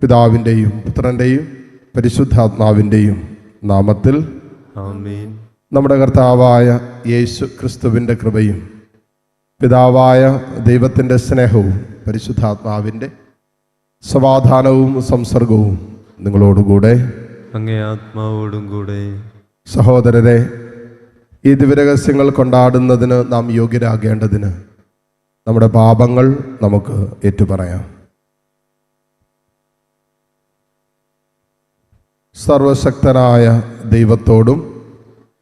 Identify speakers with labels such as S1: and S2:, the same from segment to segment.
S1: പിതാവിൻ്റെയും പുത്രൻ്റെയും പരിശുദ്ധാത്മാവിൻ്റെയും നാമത്തിൽ
S2: ആമേൻ.
S1: നമ്മുടെ കർത്താവായ യേശു ക്രിസ്തുവിൻ്റെ കൃപയും പിതാവായ ദൈവത്തിൻ്റെ സ്നേഹവും പരിശുദ്ധാത്മാവിൻ്റെ സമാധാനവും സംസർഗവും നിങ്ങളോടുകൂടെ
S2: അങ്ങേ ആത്മാവോടും കൂടെ.
S1: സഹോദരരെ, ഈ ദിവ്യരഹസ്യങ്ങൾ കൊണ്ടാടുന്നതിന് നാം യോഗ്യരാകേണ്ടതിന് നമ്മുടെ പാപങ്ങൾ നമുക്ക് ഏറ്റുപറയാം. സർവശക്തനായ ദൈവത്തോടും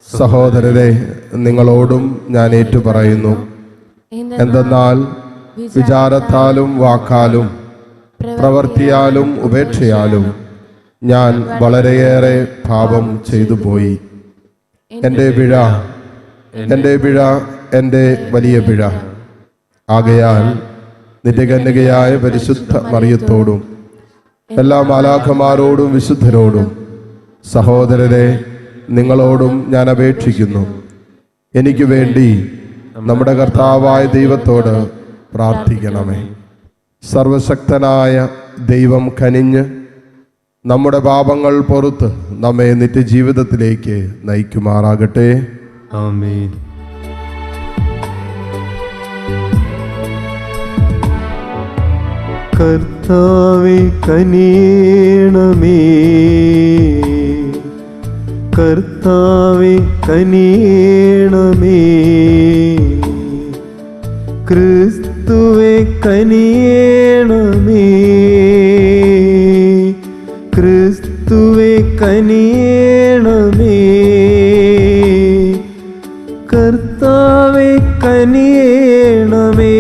S1: സഹോദരരെ നിങ്ങളോടും ഞാൻ ഏറ്റുപറയുന്നു. എന്തെന്നാൽ വിചാരത്താലും വാക്കാലും പ്രവൃത്തിയാലും ഉപേക്ഷയാലും ഞാൻ വളരെയേറെ പാപം ചെയ്തു പോയി. എൻ്റെ പിഴ എൻ്റെ വലിയ പിഴ. ആകയാൽ നിത്യകന്യകയായ പരിശുദ്ധ മറിയത്തോടും എല്ലാ മാലാഖമാരോടും വിശുദ്ധരോടും സഹോദരരെ നിങ്ങളോടും ഞാൻ അപേക്ഷിക്കുന്നു, എനിക്ക് വേണ്ടി നമ്മുടെ കർത്താവായ ദൈവത്തോട് പ്രാർത്ഥിക്കണമേ. സർവശക്തനായ ദൈവം കനിഞ്ഞ് നമ്മുടെ പാപങ്ങൾ പൊറുത്ത് നമ്മെ നിത്യജീവിതത്തിലേക്ക് നയിക്കുമാറാകട്ടെ.
S2: ആമേൻ. കർത്താവേ കനിയണമേ, കർത്താവേ കനിയണമേ, ക്രിസ്തുവേ കനിയണമേ, ക്രിസ്തുവേ കനിയണമേ, കർത്താവേ കനിയണമേ,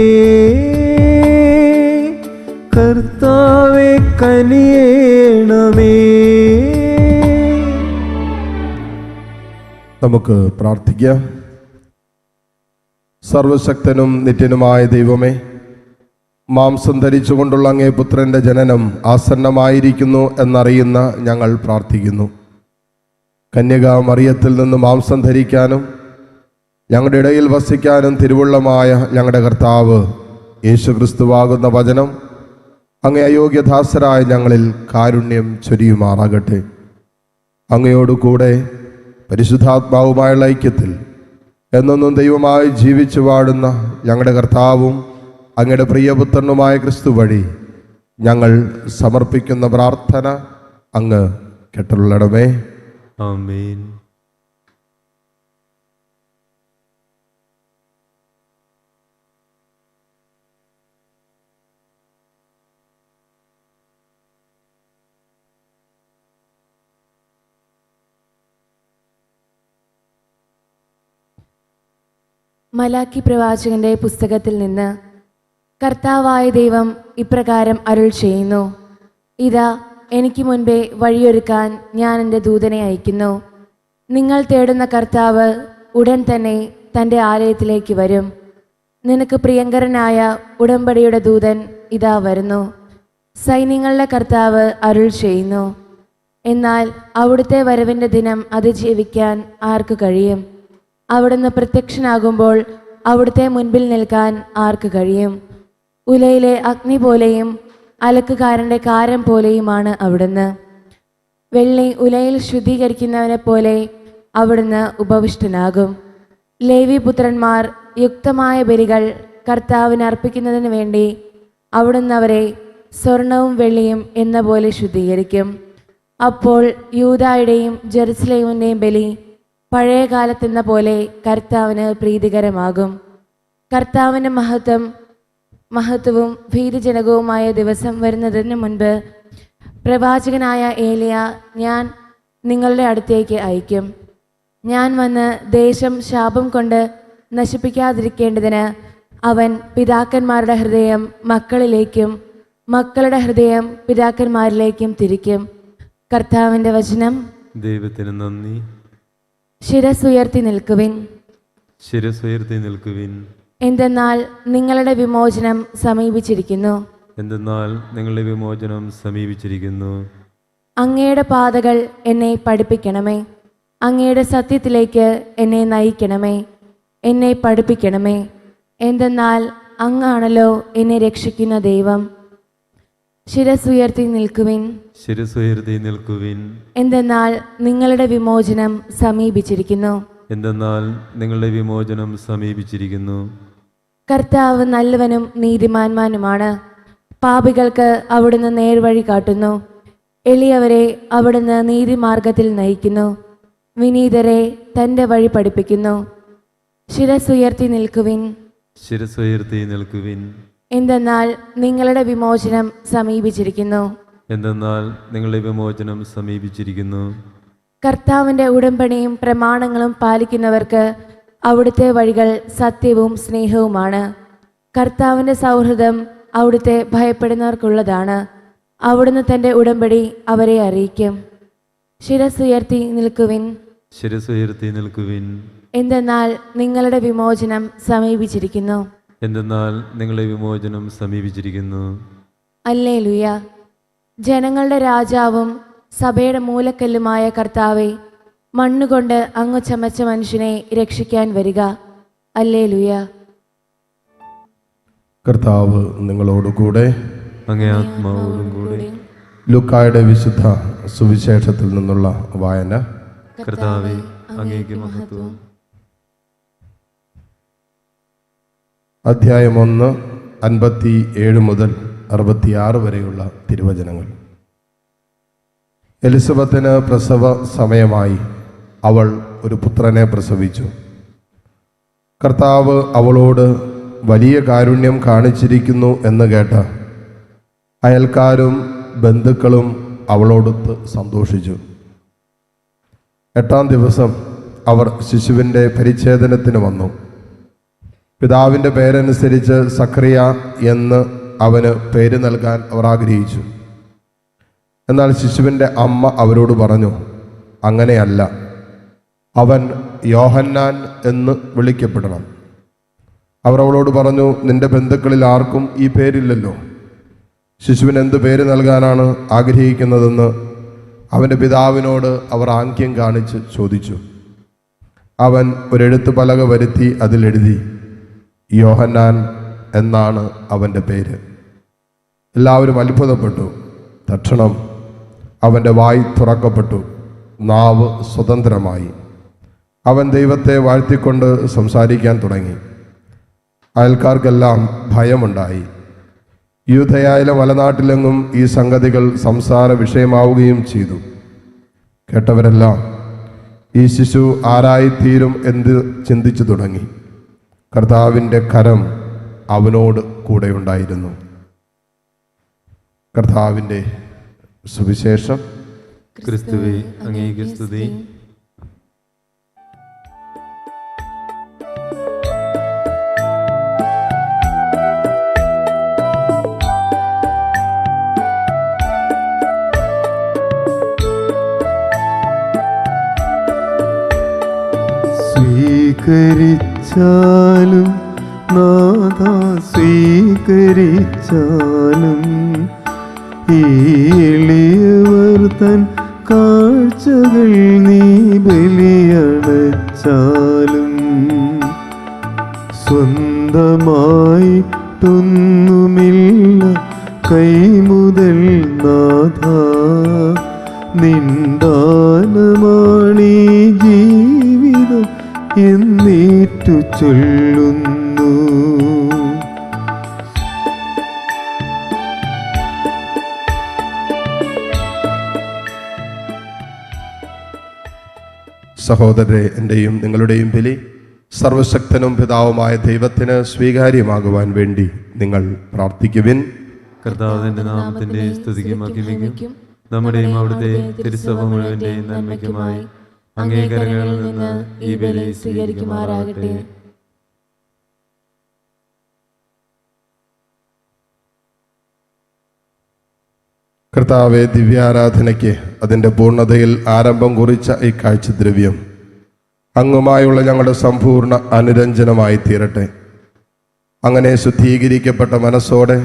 S2: കർത്താവേ കനിയണമേ.
S1: നമുക്ക് പ്രാർത്ഥിക്കാം. സർവശക്തനും നിത്യനുമായ ദൈവമേ, മാംസം ധരിച്ചുകൊണ്ടുള്ള അങ്ങേ പുത്രൻ്റെ ജനനം ആസന്നമായിരിക്കുന്നു എന്നറിയുന്ന ഞങ്ങൾ പ്രാർത്ഥിക്കുന്നു. കന്യക മറിയത്തിൽ നിന്ന് മാംസം ധരിക്കാനും ഞങ്ങളുടെ ഇടയിൽ വസിക്കാനും തിരുവുള്ളമായ ഞങ്ങളുടെ കർത്താവ് യേശുക്രിസ്തുവാകുന്ന വചനം അങ്ങേ അയോഗ്യദാസരായ ഞങ്ങളിൽ കാരുണ്യം ചൊരിയുമാറാകട്ടെ. അങ്ങയോടുകൂടെ പരിശുദ്ധാത്മാവുമായുള്ള ഐക്യത്തിൽ എന്നൊന്നും ദൈവമായി ജീവിച്ചു വാഴുന്ന ഞങ്ങളുടെ കർത്താവും അങ്ങയുടെ പ്രിയപുത്രനുമായ ക്രിസ്തു വഴി ഞങ്ങൾ സമർപ്പിക്കുന്ന പ്രാർത്ഥന അങ്ങ് കേട്ടുള്ളണമേ.
S2: ആമേൻ.
S3: മലാക്കി പ്രവാചകന്റെ പുസ്തകത്തിൽ നിന്ന് കർത്താവായ ദൈവം ഇപ്രകാരം അരുൾ ചെയ്യുന്നു: ഇതാ, എനിക്ക് മുൻപേ വഴിയൊരുക്കാൻ ഞാൻ എൻ്റെ ദൂതനെ അയക്കുന്നു. നിങ്ങൾ തേടുന്ന കർത്താവ് ഉടൻ തന്നെ തൻ്റെ ആലയത്തിലേക്ക് വരും. നിനക്ക് പ്രിയങ്കരനായ ഉടമ്പടിയുടെ ദൂതൻ ഇതാ വരുന്നു. സൈന്യങ്ങളുടെ കർത്താവ് അരുൾ ചെയ്യുന്നു. എന്നാൽ അവിടുത്തെ വരവിൻ്റെ ദിനം അതിജീവിക്കാൻ ആർക്ക് കഴിയും? അവിടുന്ന് പ്രത്യക്ഷനാകുമ്പോൾ അവിടുത്തെ മുൻപിൽ നിൽക്കാൻ ആർക്ക് കഴിയും? ഉലയിലെ അഗ്നി പോലെയും അലക്കുകാരൻ്റെ കാരം പോലെയുമാണ് അവിടുന്ന്. വെള്ളി ഉലയിൽ ശുദ്ധീകരിക്കുന്നവനെ പോലെ അവിടുന്ന് ഉപവിഷ്ടനാകും. ലേവി പുത്രന്മാർ യുക്തമായ ബലികൾ കർത്താവിന് അർപ്പിക്കുന്നതിന് വേണ്ടി അവിടുന്ന് അവരെ സ്വർണവും വെള്ളിയും എന്ന പോലെ ശുദ്ധീകരിക്കും. അപ്പോൾ യൂദായുടെയും ജെറുസലേമിൻ്റെയും ബലി പഴയ കാലത്തെന്ന പോലെ കർത്താവിന് പ്രീതികരമാകും. കർത്താവിൻ്റെ മഹത്വവും ഭീതിജനകവുമായ ദിവസം വരുന്നതിന് മുൻപ് പ്രവാചകനായ ഏലിയ ഞാൻ നിങ്ങളുടെ അടുത്തേക്ക് അയക്കും. ഞാൻ വന്ന് ദേശം ശാപം കൊണ്ട് നശിപ്പിക്കാതിരിക്കേണ്ടതിന് അവൻ പിതാക്കന്മാരുടെ ഹൃദയം മക്കളിലേക്കും മക്കളുടെ ഹൃദയം പിതാക്കന്മാരിലേക്കും തിരിക്കും. കർത്താവിൻ്റെ വചനം.
S2: ദൈവത്തിന് നന്ദി.
S3: ശിരസുയർത്തി നിൽക്കുവിൻ,
S2: ശിരസുയർത്തി നിൽക്കുവിൻ.
S3: എന്തെന്നാൽ നിങ്ങളുടെ വിമോചനം സമീപിച്ചിരിക്കുന്നു.
S2: എന്തെന്നാൽ നിങ്ങളുടെ വിമോചനം സമീപിച്ചിരിക്കുന്നു.
S3: അങ്ങയുടെ പാതകൾ എന്നെ പഠിപ്പിക്കണമേ, അങ്ങയുടെ സത്യത്തിലേക്ക് എന്നെ നയിക്കണമേ, എന്നെ പഠിപ്പിക്കണമേ. എന്തെന്നാൽ അങ്ങാണല്ലോ എന്നെ രക്ഷിക്കുന്ന ദൈവം. ശിരസുയർത്തി നിൽക്കുവിൻ,
S2: ശിരസുയർത്തി നിൽക്കുവിൻ.
S3: എന്തെന്നാൽ നിങ്ങളുടെ വിമോചനം സമീപിച്ചിരിക്കുന്നു.
S2: എന്തെന്നാൽ നിങ്ങളുടെ വിമോചനം സമീപിച്ചിരിക്കുന്നു.
S3: കർത്താവ് നല്ലവനും നീതിമാന്മാനുമാണ്. പാപികൾക്ക് അവിടുന്ന് നേർവഴി കാട്ടുന്നു. എളിയവരെ അവിടുന്ന് നീതിമാർഗത്തിൽ നയിക്കുന്നു. വിനീതരെ തൻ്റെ വഴി പഠിപ്പിക്കുന്നു. ശിരസുയർത്തി നിൽക്കുവിൻ,
S2: ശിരസുയർത്തി നിൽക്കുവിൻ.
S3: എന്തെന്നാൽ നിങ്ങളുടെ വിമോചനം സമീപിച്ചിരിക്കുന്നു.
S2: എന്തെന്നാൽ നിങ്ങളുടെ വിമോചനം സമീപിച്ചിരിക്കുന്നു.
S3: കർത്താവിൻ്റെ ഉടമ്പടിയും പ്രമാണങ്ങളും പാലിക്കുന്നവർക്ക് അവിടുത്തെ വഴികൾ സത്യവും സ്നേഹവുമാണ്. കർത്താവിൻ്റെ സൗഹൃദം അവിടുത്തെ ഭയപ്പെടുന്നവർക്കുള്ളതാണ്. അവിടുന്ന് തൻ്റെ ഉടമ്പടി അവരെ അറിയിക്കും. ശിരസുയർത്തി നിൽക്കുവിൻ,
S2: ശിരസുയർത്തി നിൽക്കുവിൻ.
S3: എന്തെന്നാൽ നിങ്ങളുടെ വിമോചനം സമീപിച്ചിരിക്കുന്നു.
S2: എന്തെന്നാൽ നിങ്ങളുടെ വിമോചനം സമീപിച്ചിരിക്കുന്നു.
S3: ഹല്ലേലൂയ. ജനങ്ങളുടെ രാജാവും സഭയുടെ മൂലക്കല്ലുമായ കർത്താവെ, മണ്ണുകൊണ്ട് അങ്ങ് ചമച്ച മനുഷ്യനെ രക്ഷിക്കാൻ വരിക. ഹല്ലേലൂയ.
S1: കർത്താവ് നിങ്ങളോടുകൂടെ.
S2: അങ്ങേ ആത്മാവോടും കൂടെ.
S1: ലൂക്കായുടെ വിശുദ്ധ സുവിശേഷത്തിൽ നിന്നുള്ള വായന.
S2: കർത്താവേ, അങ്ങേക്ക് മഹത്വം.
S1: അധ്യായം 1, 57 മുതൽ 66 വരെയുള്ള തിരുവചനങ്ങൾ. എലിസബത്തിന് പ്രസവ സമയമായി. അവൾ ഒരു പുത്രനെ പ്രസവിച്ചു. കർത്താവ് അവളോട് വലിയ കാരുണ്യം കാണിച്ചിരിക്കുന്നു എന്ന് കേട്ട അയൽക്കാരും ബന്ധുക്കളും അവളോടൊത്ത് സന്തോഷിച്ചു. 8-ാം ദിവസം അവർ ശിശുവിൻ്റെ പരിച്ഛേദനത്തിന് വന്നു. പിതാവിൻ്റെ പേരനുസരിച്ച് സക്രിയ എന്ന് അവന് പേര് നൽകാൻ അവർ ആഗ്രഹിച്ചു. എന്നാൽ ശിശുവിൻ്റെ അമ്മ അവരോട് പറഞ്ഞു, അങ്ങനെയല്ല, അവൻ യോഹന്നാൻ എന്ന് വിളിക്കപ്പെടണം. അവർ അവളോട് പറഞ്ഞു, നിന്റെ ബന്ധുക്കളിൽ ആർക്കും ഈ പേരില്ലല്ലോ. ശിശുവിന് എന്ത് പേര് നൽകാനാണ് ആഗ്രഹിക്കുന്നതെന്ന് അവൻ്റെ പിതാവിനോട് അവർ ആംഗ്യം കാണിച്ച് ചോദിച്ചു. അവൻ ഒരെഴുത്ത് പലക വരുത്തി അതിലെഴുതി, യോഹന്നാൻ എന്നാണ് അവൻ്റെ പേര്. എല്ലാവരും അത്ഭുതപ്പെട്ടു. തക്ഷണം അവൻ്റെ വായ് തുറക്കപ്പെട്ടു, നാവ് സ്വതന്ത്രമായി. അവൻ ദൈവത്തെ വാഴ്ത്തിക്കൊണ്ട് സംസാരിക്കാൻ തുടങ്ങി. അയൽക്കാർക്കെല്ലാം ഭയമുണ്ടായി. യൂദയായിലെ മലനാട്ടിലെങ്ങും ഈ സംഗതികൾ സംസാര വിഷയമാവുകയും ചെയ്തു. കേട്ടവരെല്ലാം ഈ ശിശു ആരായിത്തീരും എന്ന് ചിന്തിച്ചു തുടങ്ങി. കർത്താവിൻ്റെ കരം അവനോട് കൂടെയുണ്ടായിരുന്നു. കർത്താവിൻ്റെ സുവിശേഷം.
S2: ക്രിസ്തുവേ, അങ്ങേക്ക് സ്തുതി.
S4: സ്വീകരിച്ചാലും നാഥ സ്വീകരിച്ചാലും എളിയവർ തൻ കാഴ്ചകൾ നീ ബലിയണച്ചാലും സ്വന്തമായിട്ടൊന്നുമില്ല കൈമുതൽ നാഥ നിന്ദാനമാണീ ജീവിതം എന്നേറ്റു ചൊല്ലുന്നു.
S1: സഹോദരരെ, എൻ്റെയും നിങ്ങളുടെയും ബലി സർവശക്തനും പിതാവുമായ ദൈവത്തിന് സ്വീകാര്യമാകുവാൻ വേണ്ടി നിങ്ങൾ പ്രാർത്ഥിക്കുവിൻ.
S2: കർത്താവിന്റെ നാമത്തിന്റെ സ്തുതിക്കും മഹിമയ്ക്കും നമ്മുടെയും അവിടുത്തെ തിരുസഭ മുഴുവന്റെയും നന്മയ്ക്കുമായി അങ്ങേ കരങ്ങളിൽ നിന്ന് ഈ ബലി സ്വീകരിക്കുമാറാകട്ടെ.
S1: കർത്താവെ, ദിവ്യാരാധനയ്ക്ക് അതിൻ്റെ പൂർണ്ണതയിൽ ആരംഭം കുറിച്ച ഈ കാഴ്ചദ്രവ്യം അങ്ങുമായുള്ള ഞങ്ങളുടെ സമ്പൂർണ്ണ അനുരഞ്ജനമായി തീരട്ടെ. അങ്ങനെ ശുദ്ധീകരിക്കപ്പെട്ട മനസ്സോടെ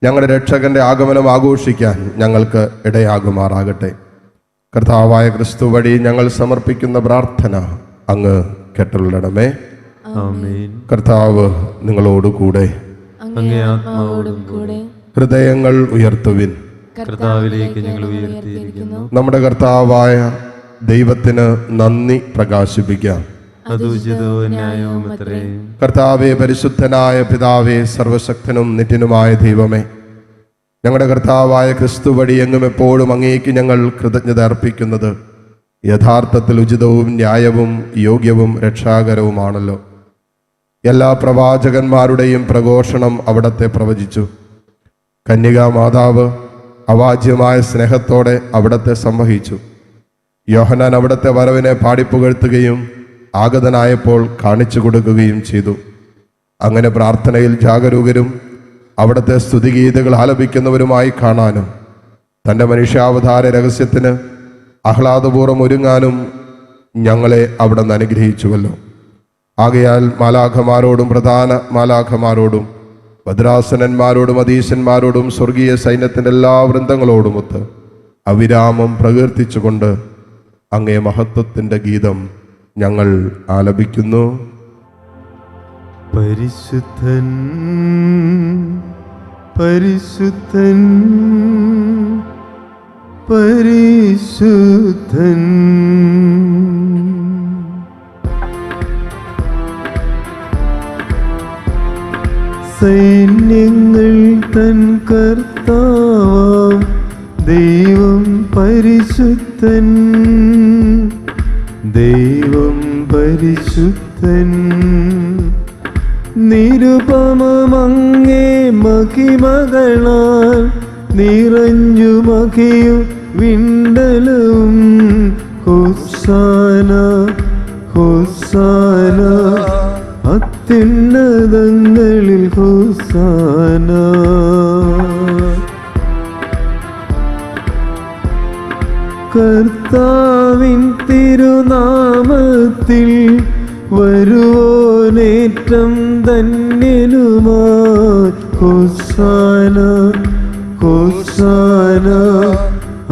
S1: ഞങ്ങളുടെ രക്ഷകന്റെ ആഗമനം ആഘോഷിക്കാൻ ഞങ്ങൾക്ക് ഇടയാകുമാറാകട്ടെ. കർത്താവായ ക്രിസ്തു വഴി ഞങ്ങൾ സമർപ്പിക്കുന്ന പ്രാർത്ഥന അങ്ങ് കേട്ടുള്ളണമേ.
S2: ആമേൻ.
S1: കർത്താവ് നിങ്ങളോടുകൂടെ.
S2: അങ്ങേ ആത്മാവോടും കൂടെ.
S1: ഹൃദയങ്ങൾ ഉയർത്തുവിൻ.
S2: കർത്താവിലേക്ക് ഞങ്ങൾ ഉയർത്തിയിരിക്കുന്നു.
S1: നമ്മുടെ കർത്താവായ ദൈവത്തിന് നന്ദി പ്രകാശിപ്പിക്കാം.
S2: അത് ഉചിതവും ന്യായവും അത്രേ.
S1: കർത്താവേ, പരിശുദ്ധനായ പിതാവേ, സർവശക്തനും നിത്യനുമായ ദൈവമേ, ഞങ്ങളുടെ കർത്താവായ ക്രിസ്തു വഴി എങ്ങും എപ്പോഴും അങ്ങേക്ക് ഞങ്ങൾ കൃതജ്ഞത അർപ്പിക്കുന്നത് യഥാർത്ഥത്തിൽ ഉചിതവും ന്യായവും യോഗ്യവും രക്ഷാകരവുമാണല്ലോ. എല്ലാ പ്രവാചകന്മാരുടെയും പ്രഘോഷണം അവിടത്തെ പ്രവചിച്ചു. കന്യകാ മാതാവ് അവാച്യമായ സ്നേഹത്തോടെ അവിടത്തെ സംവഹിച്ചു. യോഹന്നാൻ അവിടത്തെ വരവിനെ പാടിപ്പുകഴ്ത്തുകയും ആഗതനായപ്പോൾ കാണിച്ചു കൊടുക്കുകയും ചെയ്തു. അങ്ങനെ പ്രാർത്ഥനയിൽ ജാഗരൂകരും അവിടുത്തെ സ്തുതിഗീതകൾ ആലപിക്കുന്നവരുമായി കാണാനും തൻ്റെ മനുഷ്യാവതാര രഹസ്യത്തിന് ആഹ്ലാദപൂർവ്വം ഒരുങ്ങാനും ഞങ്ങളെ അവിടെ നിന്ന് അനുഗ്രഹിച്ചുവല്ലോ. ആകയാൽ മാലാഖമാരോടും പ്രധാന മാലാഖമാരോടും ഭദ്രാസനന്മാരോടും അധീശന്മാരോടും സ്വർഗീയ സൈന്യത്തിൻ്റെ എല്ലാ വൃന്ദങ്ങളോടുമൊത്ത് അവിരാമം പ്രകീർത്തിച്ചുകൊണ്ട് അങ്ങേ മഹത്വത്തിൻ്റെ ഗീതം ഞങ്ങൾ ആലപിക്കുന്നു.
S4: പരിശുദ്ധൻ പരിശുദ്ധൻ പരിശുദ്ധൻ. സൈന്യങ്ങൾ തൻ കർത്താവാം ദൈവം പരിശുദ്ധൻ, ദൈവം പരിശുദ്ധൻ. നിരുപമമങ്ങേ മഹിമകളാൽ നിറഞ്ഞു മഹിയും വിണ്ടലവും. ഹോസാന ഹോസാന അത്യുന്നതങ്ങളിൽ ഹോസാന. കർത്താവിൻ തിരുനാമത്തിൽ വരുവോനേറ്റം ധന്യനുമായി. ഹോസാന ഹോസാന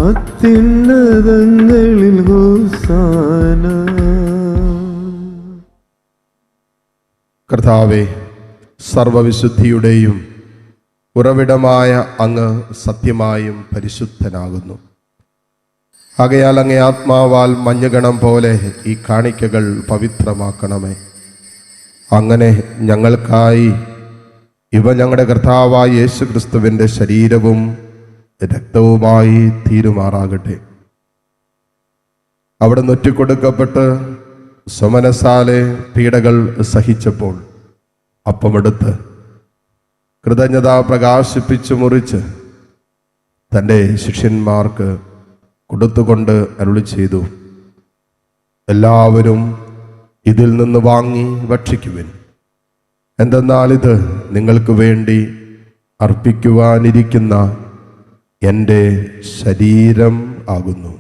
S4: അത്യുന്നതങ്ങളിൽ ഹോസാന.
S1: കർത്താവേ, സർവവിശുദ്ധിയുടെയും ഉറവിടമായ അങ്ങ് സത്യമായും പരിശുദ്ധനാകുന്നു. ആകയാൽ അങ്ങേ ആത്മാവാൽ മഞ്ഞുകണം പോലെ ഈ കാണിക്കകൾ പവിത്രമാക്കണമേ. അങ്ങനെ ഞങ്ങൾക്കായി ഇവ ഞങ്ങളുടെ കർത്താവായ യേശു ക്രിസ്തുവിൻ്റെ ശരീരവും രക്തവുമായി തീരുമാറാകട്ടെ. അവിടെ നൊറ്റിക്കൊടുക്കപ്പെട്ട് സ്വമനസാലെ പീഡകൾ സഹിച്ചപ്പോൾ അപ്പമെടുത്ത് കൃതജ്ഞത പ്രകാശിപ്പിച്ചു മുറിച്ച് തൻ്റെ ശിഷ്യന്മാർക്ക് കൊടുത്തുകൊണ്ട് അരുളി ചെയ്തു, എല്ലാവരും ഇതിൽ നിന്ന് വാങ്ങി ഭക്ഷിക്കുവിൻ. എന്തെന്നാൽ ഇത് നിങ്ങൾക്ക് വേണ്ടി അർപ്പിക്കുവാനിരിക്കുന്ന എൻ്റെ ശരീരം ആകുന്നു.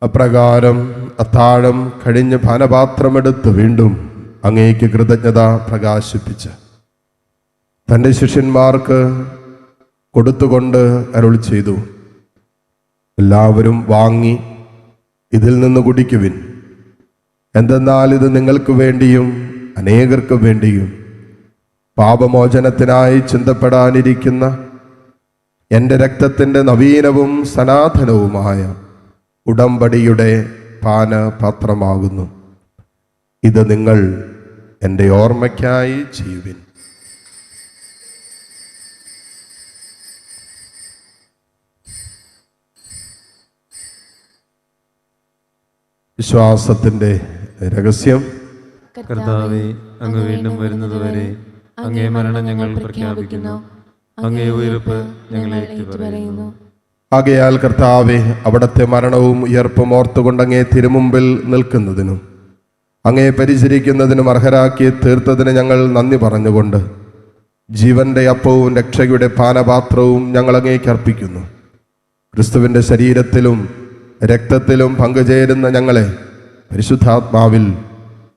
S1: അപ്രകാരം അത്താഴം കഴിഞ്ഞ് പാനപാത്രമെടുത്ത് വീണ്ടും അങ്ങേക്ക് കൃതജ്ഞത പ്രകാശിപ്പിച്ച് തൻ്റെ ശിഷ്യന്മാർക്ക് കൊടുത്തുകൊണ്ട് അരുളി ചെയ്തു, എല്ലാവരും വാങ്ങി ഇതിൽ നിന്ന് കുടിക്കുവിൻ. എന്തെന്നാൽ ഇത് നിങ്ങൾക്ക് വേണ്ടിയും അനേകർക്ക് വേണ്ടിയും പാപമോചനത്തിനായി ചിന്തപ്പെടാനിരിക്കുന്ന എൻ്റെ രക്തത്തിൻ്റെ നവീനവും സനാതനവുമായ ഉടമ്പടിയുടെ പാനപാത്രമാകുന്നു. ഇത് നിങ്ങൾ എൻ്റെ ഓർമ്മയ്ക്കായി ചെയ്യുവിൻ. വിശ്വാസത്തിൻ്റെ രഹസ്യം.
S2: കർത്താവേ, അങ്ങ് വീണ്ടും വരുന്നതുവരെ അങ്ങേ മരണം ഞങ്ങൾ പ്രഖ്യാപിക്കുന്നു, അങ്ങേ ഉയർപ്പ് ഞങ്ങൾ ഏറ്റുപറയുന്നു.
S1: ആകയാൽ കർത്താവേ, അവിടുത്തെ മരണവും ഉയർപ്പും ഓർത്തുകൊണ്ട് അങ്ങേ തിരുമുമ്പിൽ നിൽക്കുന്നതിനും അങ്ങേ പരിചരിക്കുന്നതിനും അർഹരാക്കി തീർത്തതിന് ഞങ്ങൾ നന്ദി പറഞ്ഞുകൊണ്ട് ജീവന്റെ അപ്പവും രക്ഷയുടെ പാനപാത്രവും ഞങ്ങൾ അങ്ങേക്ക് അർപ്പിക്കുന്നു. ക്രിസ്തുവിൻ്റെ ശരീരത്തിലും രക്തത്തിലും പങ്കുചേരുന്ന ഞങ്ങളെ പരിശുദ്ധാത്മാവിൽ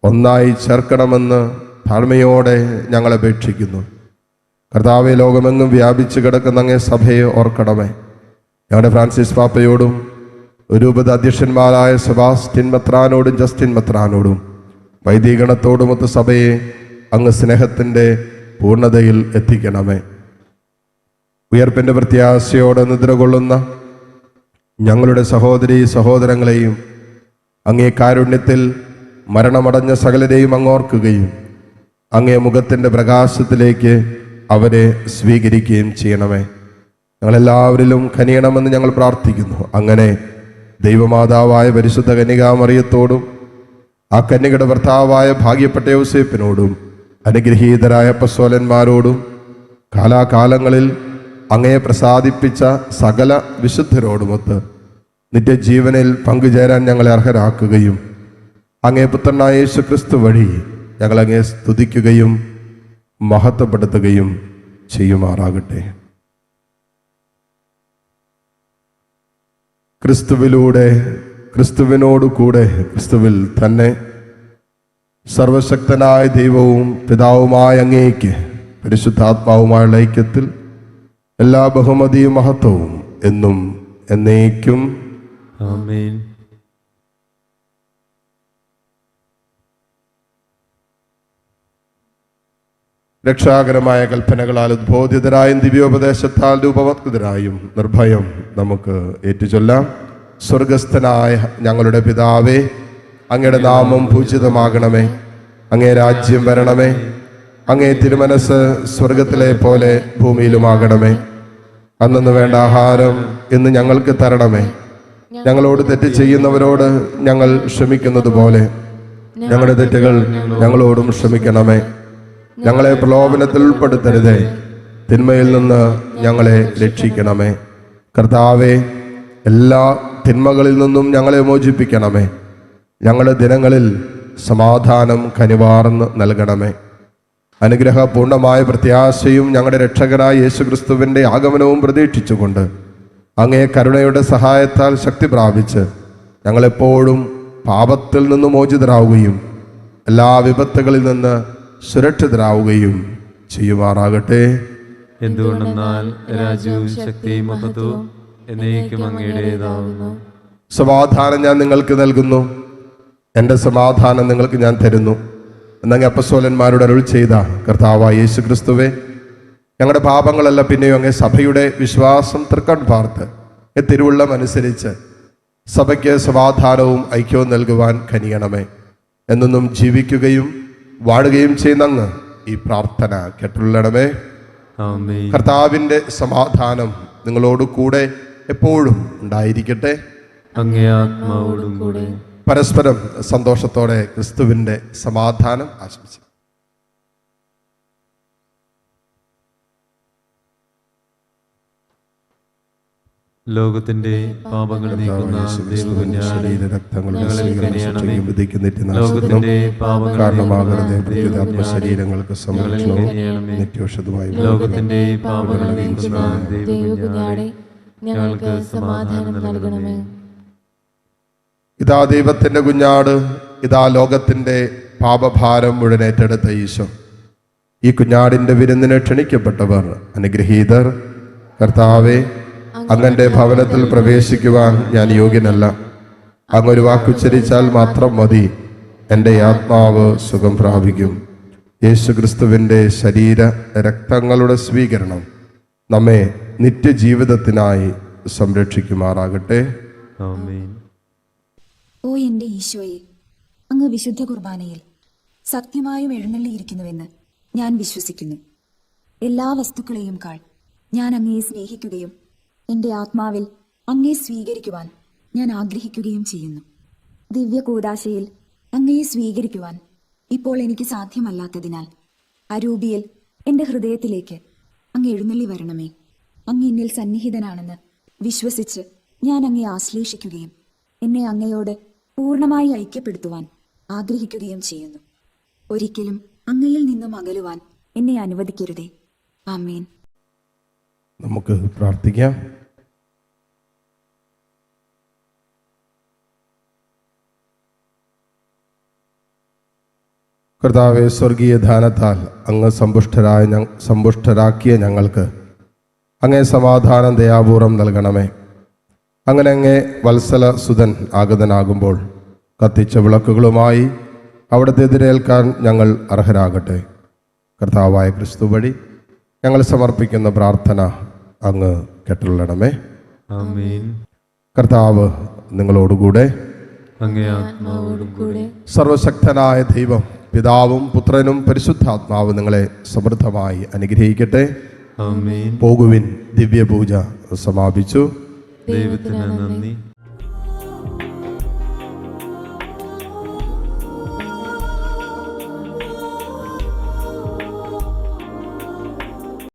S1: ഒന്നായി ചേർക്കണമെന്ന് താഴ്മയോടെ ഞങ്ങൾ അപേക്ഷിക്കുന്നു. കർത്താവെ, ലോകമെങ്ങും വ്യാപിച്ചു കിടക്കുന്ന അങ്ങേ സഭയെ ഓർക്കണമേ. ഞങ്ങളുടെ ഫ്രാൻസിസ് പാപ്പയോടും രൂപത അധ്യക്ഷന്മാരായ സെബാസ്റ്റ്യൻ മെത്രാനോടും ജസ്റ്റിൻ മെത്രാനോടും വൈദികണത്തോടുമൊത്ത് സഭയെ അങ്ങ് സ്നേഹത്തിൻ്റെ പൂർണ്ണതയിൽ എത്തിക്കണമേ. ഉയർപ്പിൻ്റെ പ്രത്യാശയോടെ നിദ്ര കൊള്ളുന്ന ഞങ്ങളുടെ സഹോദരീ സഹോദരങ്ങളെയും അങ്ങേ കാരുണ്യത്തിൽ മരണമടഞ്ഞ സകലരെയും അങ്ങോർക്കുകയും അങ്ങേ മുഖത്തിൻ്റെ പ്രകാശത്തിലേക്ക് അവരെ സ്വീകരിക്കുകയും ചെയ്യണമേ. ഞങ്ങളെല്ലാവരിലും കനിയണമെന്ന് ഞങ്ങൾ പ്രാർത്ഥിക്കുന്നു. അങ്ങനെ ദൈവമാതാവായ പരിശുദ്ധ കന്യകാമറിയത്തോടും ആ കന്യകയുടെ ഭർത്താവായ ഭാഗ്യപ്പെട്ട യോസേപ്പിനോടും അനുഗ്രഹീതരായ അപ്പസ്തോലന്മാരോടും കാലാകാലങ്ങളിൽ അങ്ങയെ പ്രസാദിപ്പിച്ച സകല വിശുദ്ധരോടുമൊത്ത് നിത്യജീവനിൽ പങ്കുചേരാൻ ഞങ്ങളെ അർഹരാക്കുകയും അങ്ങേ പുത്രനായ യേശു ക്രിസ്തു വഴി ഞങ്ങളങ്ങയെ സ്തുതിക്കുകയും മഹത്വപ്പെടുത്തുകയും ചെയ്യുമാറാകട്ടെ. ക്രിസ്തുവിലൂടെ, ക്രിസ്തുവിനോട് കൂടെ, ക്രിസ്തുവിൽ തന്നെ സർവശക്തനായ ദൈവവും പിതാവുമായ അങ്ങേയ്ക്ക് പരിശുദ്ധാത്മാവുമായുള്ള ഐക്യത്തിൽ എല്ലാ ബഹുമതിയും മഹത്വവും എന്നും എന്നേക്കും
S2: ആമേൻ.
S1: രക്ഷാകരമായ കൽപ്പനകളാൽ ഉദ്ബോധിതരായും ദിവ്യോപദേശത്താൽ രൂപവത്കൃതരായും നിർഭയം നമുക്ക് ഏറ്റുചൊല്ലാം. സ്വർഗസ്ഥനായ ഞങ്ങളുടെ പിതാവേ, അങ്ങയുടെ നാമം പൂജിതമാകണമേ. അങ്ങേ രാജ്യം വരണമേ. അങ്ങേ തിരുമനസ് സ്വർഗത്തിലെ പോലെ ഭൂമിയിലുമാകണമേ. അന്നു വേണ്ട ആഹാരം ഇന്ന് ഞങ്ങൾക്ക് തരണമേ. ഞങ്ങളോട് തെറ്റ് ചെയ്യുന്നവരോട് ഞങ്ങൾ ക്ഷമിക്കുന്നത് പോലെ ഞങ്ങളുടെ തെറ്റുകൾ ഞങ്ങളോടും ക്ഷമിക്കണമേ. ഞങ്ങളെ പ്രലോഭനത്തിൽ ഉൾപ്പെടുത്തരുതേ, തിന്മയിൽ നിന്ന് ഞങ്ങളെ രക്ഷിക്കണമേ. കർത്താവേ, എല്ലാ തിന്മകളിൽ നിന്നും ഞങ്ങളെ മോചിപ്പിക്കണമേ. ഞങ്ങളുടെ ദിനങ്ങളിൽ സമാധാനം കനിവാർന്ന് നൽകണമേ. അനുഗ്രഹപൂർണമായ പ്രത്യാശയും ഞങ്ങളുടെ രക്ഷകനായ യേശുക്രിസ്തുവിൻ്റെ ആഗമനവും പ്രതീക്ഷിച്ചുകൊണ്ട് അങ്ങേ കരുണയുടെ സഹായത്താൽ ശക്തി പ്രാപിച്ച് ഞങ്ങളെപ്പോഴും പാപത്തിൽ നിന്ന് മോചിതരാവുകയും എല്ലാ വിപത്തുകളിൽ നിന്ന് സുരക്ഷിതരാവുകയും ചെയ്യുമാറാകട്ടെ.
S2: എന്തുകൊണ്ടെന്നാൽ രാജ്യവും ശക്തിയും മഹത്വവും എന്നേക്കും അങ്ങയുടേതാവുന്നു.
S1: സമാധാനം ഞാൻ നിങ്ങൾക്ക് നൽകുന്നു, എൻ്റെ സമാധാനം നിങ്ങൾക്ക് ഞാൻ തരുന്നു എന്നങ്ങ് അപ്പസ്തോലന്മാരോട് അരുൾ ചെയ്ത കർത്താവായ യേശു ക്രിസ്തുവേ, ഞങ്ങളുടെ പാപങ്ങളല്ല പിന്നെയും അങ്ങേ സഭയുടെ വിശ്വാസം തൃക്കൺ പാർത്ത് തിരുവുള്ളം അനുസരിച്ച് സഭയ്ക്ക് സമാധാനവും ഐക്യവും നൽകുവാൻ കനിയണമേ. എന്നും ജീവിക്കുകയും വാഴുകയും ചെയ്യുന്ന അങ്ങ് ഈ പ്രാർത്ഥന കേട്ടുള്ളണമേ.
S2: ആമേൻ.
S1: കർത്താവിൻ്റെ സമാധാനം നിങ്ങളോട് കൂടെ എപ്പോഴും ഉണ്ടായിരിക്കട്ടെ.
S2: അങ്ങേ ആത്മാവോടും കൂടെ.
S1: പരസ്പരം സന്തോഷത്തോടെ ക്രിസ്തുവിൻ്റെ സമാധാനം ആശംസിക്കും.
S2: ലോകത്തിന്റെ പാപങ്ങൾ നീക്കുന്ന ദൈവകുഞ്ഞാടേ, ലോകത്തിന്റെ പാപങ്ങൾ
S1: ആത്മശരീരങ്ങൾക്ക് സംരക്ഷണവും നിത്യൌഷധമായി
S2: ലോകത്തിന്റെ പാപങ്ങൾ നീക്കുന്ന
S3: ദൈവകുഞ്ഞാടേ, ഞങ്ങൾക്ക് സമാധാനം നൽകണമേ.
S1: ഇതാ ദൈവത്തിൻ്റെ കുഞ്ഞാട്, ഇതാ ലോകത്തിൻ്റെ പാപഭാരം മുഴുവൻ ഏറ്റെടുത്ത ഈശോ. ഈ കുഞ്ഞാടിൻ്റെ വിരുന്നിന് ക്ഷണിക്കപ്പെട്ടവർ അനുഗ്രഹീതർ. കർത്താവേ, അങ്ങന്റെ ഭവനത്തിൽ പ്രവേശിക്കുവാൻ ഞാൻ യോഗ്യനല്ല. അങ്ങൊരു വാക്കുച്ചരിച്ചാൽ മാത്രം മതി, എൻ്റെ ആത്മാവ് സുഖം പ്രാപിക്കും. യേശു ക്രിസ്തുവിൻ്റെ ശരീര രക്തങ്ങളുടെ സ്വീകരണം നമ്മെ നിത്യജീവിതത്തിനായി സംരക്ഷിക്കുമാറാകട്ടെ.
S2: ആമേൻ.
S5: ഓ എൻ്റെ ഈശോയെ, അങ്ങ് വിശുദ്ധ കുർബാനയിൽ സത്യമായും എഴുന്നള്ളിയിരിക്കുന്നുവെന്ന് ഞാൻ വിശ്വസിക്കുന്നു. എല്ലാ വസ്തുക്കളെയും കാൾ ഞാൻ അങ്ങയെ സ്നേഹിക്കുകയും എൻ്റെ ആത്മാവിൽ അങ്ങയെ സ്വീകരിക്കുവാൻ ഞാൻ ആഗ്രഹിക്കുകയും ചെയ്യുന്നു. ദിവ്യ കൂദാശയിൽ അങ്ങയെ സ്വീകരിക്കുവാൻ ഇപ്പോൾ എനിക്ക് സാധ്യമല്ലാത്തതിനാൽ അരൂപിയിൽ എൻ്റെ ഹൃദയത്തിലേക്ക് അങ്ങ് എഴുന്നള്ളി വരണമേ. അങ്ങ് എന്നിൽ സന്നിഹിതനാണെന്ന് വിശ്വസിച്ച് ഞാൻ അങ്ങയെ ആശ്ലേഷിക്കുകയും എന്നെ അങ്ങയോട് പൂർണ്ണമായി ഐക്യപ്പെടുത്തുവാൻ ആഗ്രഹിക്കുകയും ചെയ്യുന്നു. ഒരിക്കലും അങ്ങയിൽ നിന്നും അകലുവാൻ എന്നെ അനുവദിക്കരുതേ. ആമേൻ.
S1: നമുക്ക് പ്രാർത്ഥിക്കാം. കർത്താവെ, സ്വർഗീയ ദാനത്താൽ അങ്ങ് സമ്പുഷ്ടരാക്കിയ ഞങ്ങൾക്ക് അങ്ങേ സമാധാനം ദയാപൂർവം നൽകണമേ. അങ്ങനെ അങ്ങേ വത്സല സുതൻ ആഗതനാകുമ്പോൾ കത്തിച്ച വിളക്കുകളുമായി അവിടുത്തെ എതിരേൽക്കാൻ ഞങ്ങൾ അർഹരാകട്ടെ. കർത്താവായ ക്രിസ്തു വഴി ഞങ്ങൾ സമർപ്പിക്കുന്ന പ്രാർത്ഥന അങ്ങ് കേട്ടുള്ളണമേ.
S2: ആമേൻ.
S1: കർത്താവ് നിങ്ങളോടുകൂടെ.
S2: അങ്ങേ
S3: ആത്മാവോടും കൂടെ.
S1: സർവശക്തനായ ദൈവം പിതാവും പുത്രനും പരിശുദ്ധാത്മാവും നിങ്ങളെ സമൃദ്ധമായി അനുഗ്രഹിക്കട്ടെ.
S2: ആമേൻ.
S1: പോകുവിൻ, ദിവ്യപൂജ സമാപിച്ചു.
S2: ദൈവത്തിന് നന്ദി.